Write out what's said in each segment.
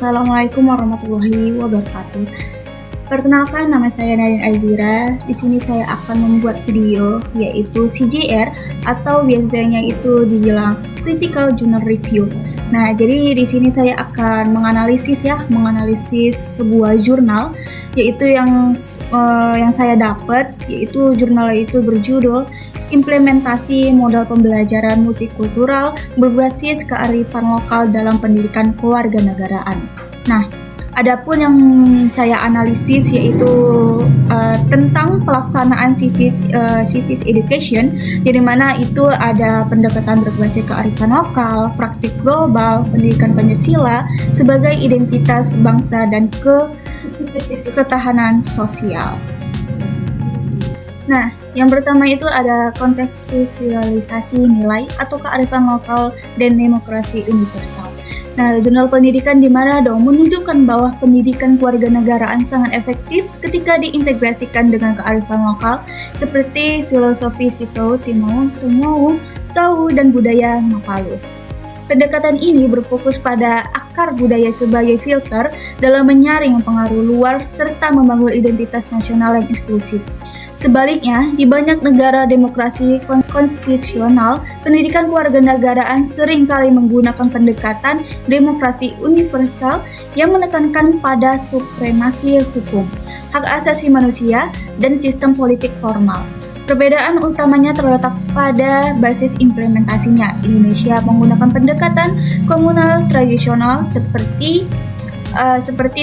Assalamualaikum warahmatullahi wabarakatuh. Perkenalkan, nama saya Nadine Azira. Di sini saya akan membuat video yaitu CJR atau biasanya itu dibilang Critical Journal Review. Nah, jadi di sini saya akan menganalisis sebuah jurnal yaitu yang saya dapat, yaitu jurnal itu berjudul Implementasi Modal Pembelajaran Multikultural Berbasis Kearifan Lokal dalam Pendidikan Kewarganegaraan. Nah, adapun yang saya analisis yaitu tentang pelaksanaan civics education, di mana itu ada pendekatan berbasis kearifan lokal, praktik global, pendidikan Pancasila sebagai identitas bangsa dan ketahanan sosial. Nah, yang pertama itu ada kontekstualisasi nilai atau kearifan lokal dan demokrasi universal. Nah, jurnal pendidikan di mana dong menunjukkan bahwa pendidikan kewarganegaraan sangat efektif ketika diintegrasikan dengan kearifan lokal seperti filosofi Sito, Timau, Tahu, dan budaya Mapalus. Pendekatan ini berfokus pada akar budaya sebagai filter dalam menyaring pengaruh luar serta membangun identitas nasional yang inklusif. Sebaliknya, di banyak negara demokrasi konstitusional, pendidikan kewarganegaraan seringkali menggunakan pendekatan demokrasi universal yang menekankan pada supremasi hukum, hak asasi manusia, dan sistem politik formal. Perbedaan utamanya terletak pada basis implementasinya. Indonesia menggunakan pendekatan komunal tradisional seperti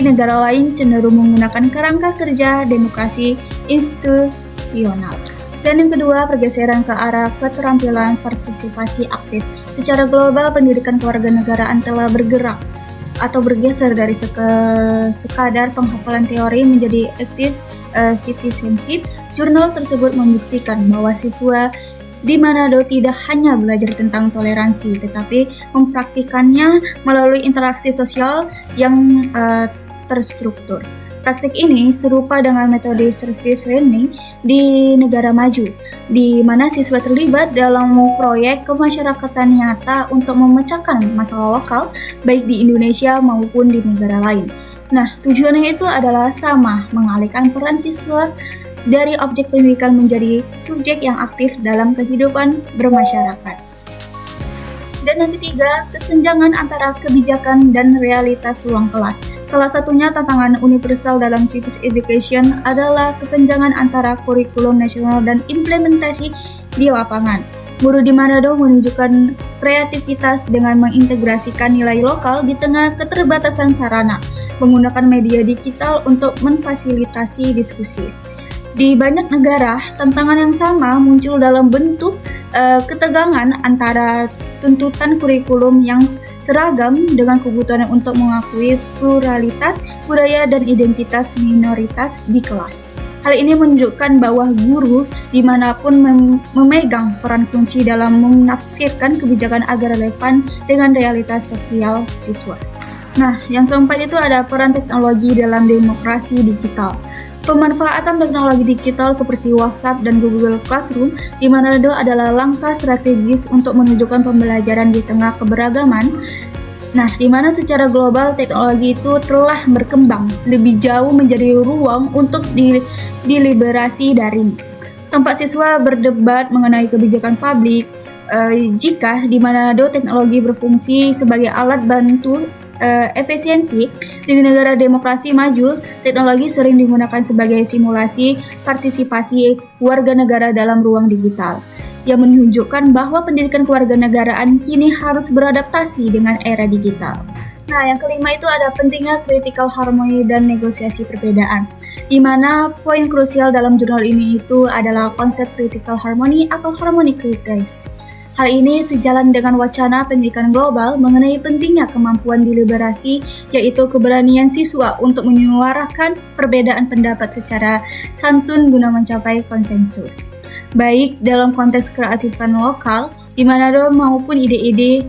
negara lain cenderung menggunakan kerangka kerja demokrasi institusional. Dan yang kedua, pergeseran ke arah keterampilan partisipasi aktif. Secara global, pendidikan kewarganegaraan telah bergeser dari sekadar penghafalan teori menjadi active citizenship. Jurnal tersebut membuktikan bahwa siswa di Manado tidak hanya belajar tentang toleransi, tetapi mempraktikannya melalui interaksi sosial yang terstruktur. Praktik ini serupa dengan metode service learning di negara maju, di mana siswa terlibat dalam proyek kemasyarakatan nyata untuk memecahkan masalah lokal, baik di Indonesia maupun di negara lain. Nah, tujuannya itu adalah sama, mengalihkan peran siswa dari objek pendidikan menjadi subjek yang aktif dalam kehidupan bermasyarakat. Dan yang ketiga, kesenjangan antara kebijakan dan realitas ruang kelas. Salah satunya tantangan universal dalam civics education adalah kesenjangan antara kurikulum nasional dan implementasi di lapangan. Guru di Manado menunjukkan kreativitas dengan mengintegrasikan nilai lokal di tengah keterbatasan sarana, menggunakan media digital untuk memfasilitasi diskusi. Di banyak negara, tantangan yang sama muncul dalam bentuk ketegangan antara tuntutan kurikulum yang seragam dengan kebutuhan untuk mengakui pluralitas budaya dan identitas minoritas di kelas. Hal ini menunjukkan bahwa guru dimanapun memegang peran kunci dalam menafsirkan kebijakan agar relevan dengan realitas sosial siswa. Nah, yang keempat itu ada peran teknologi dalam demokrasi digital. Pemanfaatan teknologi digital seperti WhatsApp dan Google Classroom di Manado adalah langkah strategis untuk menunjukkan pembelajaran di tengah keberagaman. Nah, di mana secara global teknologi itu telah berkembang lebih jauh menjadi ruang untuk deliberasi daring. Tempat siswa berdebat mengenai kebijakan publik. Jika di Manado teknologi berfungsi sebagai alat bantu efisiensi, di negara demokrasi maju, teknologi sering digunakan sebagai simulasi partisipasi warga negara dalam ruang digital, yang menunjukkan bahwa pendidikan kewarganegaraan kini harus beradaptasi dengan era digital. Nah, yang kelima itu ada pentingnya critical harmony dan negosiasi perbedaan, di mana poin krusial dalam jurnal ini itu adalah konsep critical harmony atau harmony critics. Hal ini sejalan dengan wacana pendidikan global mengenai pentingnya kemampuan deliberasi, yaitu keberanian siswa untuk menyuarakan perbedaan pendapat secara santun guna mencapai konsensus, baik dalam konteks kearifan lokal di Manado maupun ide-ide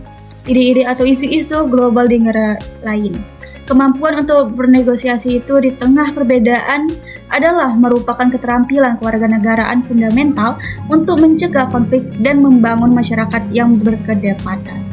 atau isu-isu global di negara lain. Kemampuan untuk bernegosiasi itu di tengah perbedaan adalah merupakan keterampilan kewarganegaraan fundamental untuk mencegah konflik dan membangun masyarakat yang berkedaulatan.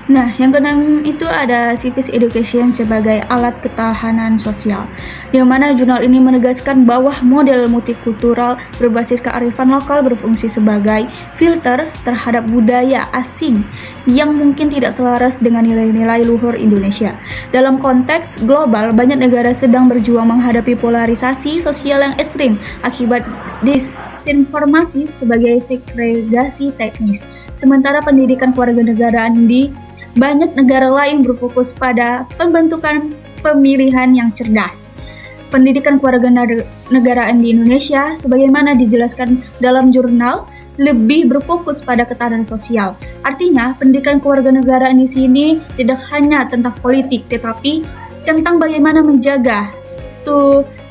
Nah, yang keenam itu ada civic education sebagai alat ketahanan sosial, yang mana jurnal ini menegaskan bahwa model multikultural berbasis kearifan lokal berfungsi sebagai filter terhadap budaya asing yang mungkin tidak selaras dengan nilai-nilai luhur Indonesia. Dalam konteks global, banyak negara sedang berjuang menghadapi polarisasi sosial yang ekstrim akibat disinformasi sebagai segregasi teknis. Sementara pendidikan kewarganegaraan di banyak negara lain berfokus pada pembentukan pemilihan yang cerdas. Pendidikan kewarganegaraan di Indonesia, sebagaimana dijelaskan dalam jurnal, lebih berfokus pada ketahanan sosial. Artinya, pendidikan kewarganegaraan di sini tidak hanya tentang politik, tetapi tentang bagaimana menjaga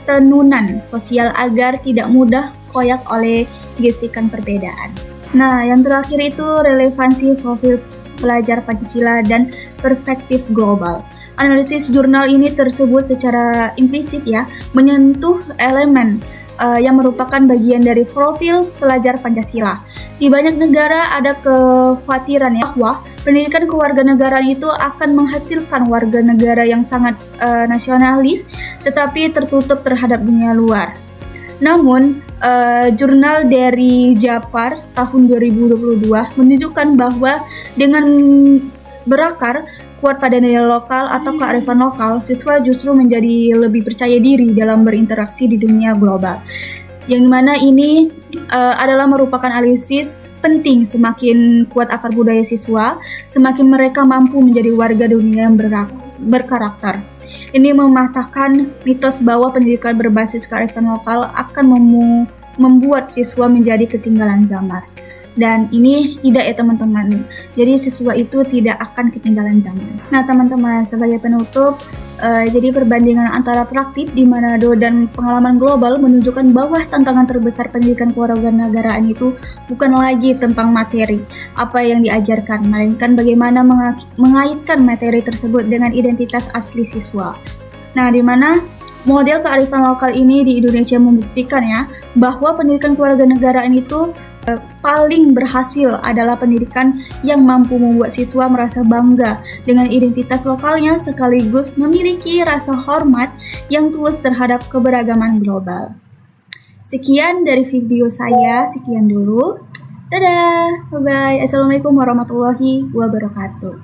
tenunan sosial agar tidak mudah koyak oleh gesekan perbedaan. Nah, yang terakhir itu relevansi profil pelajar Pancasila dan perspektif global. Analisis jurnal ini tersebut secara implisit menyentuh elemen yang merupakan bagian dari profil pelajar Pancasila. Di banyak negara ada kekhawatiran bahwa pendidikan kewarganegaraan itu akan menghasilkan warga negara yang sangat nasionalis tetapi tertutup terhadap dunia luar. Namun, jurnal dari Japar tahun 2022 menunjukkan bahwa dengan berakar kuat pada nilai lokal atau kearifan lokal, siswa justru menjadi lebih percaya diri dalam berinteraksi di dunia global. Yang mana ini adalah merupakan analisis penting. Semakin kuat akar budaya siswa, semakin mereka mampu menjadi warga dunia yang berkarakter. Ini mematahkan mitos bahwa pendidikan berbasis kearifan lokal akan membuat siswa menjadi ketinggalan zaman. Dan ini tidak ya teman-teman. Jadi siswa itu tidak akan ketinggalan zaman. Nah teman-teman, sebagai penutup, jadi perbandingan antara praktik di Manado dan pengalaman global menunjukkan bahwa tantangan terbesar pendidikan kewarganegaraan itu bukan lagi tentang materi apa yang diajarkan, melainkan bagaimana mengaitkan materi tersebut dengan identitas asli siswa. Nah, di mana model kearifan lokal ini di Indonesia membuktikan bahwa pendidikan kewarganegaraan itu paling berhasil adalah pendidikan yang mampu membuat siswa merasa bangga dengan identitas lokalnya sekaligus memiliki rasa hormat yang tulus terhadap keberagaman global. Sekian dari video saya, sekian dulu. Dadah, bye-bye. Assalamualaikum warahmatullahi wabarakatuh.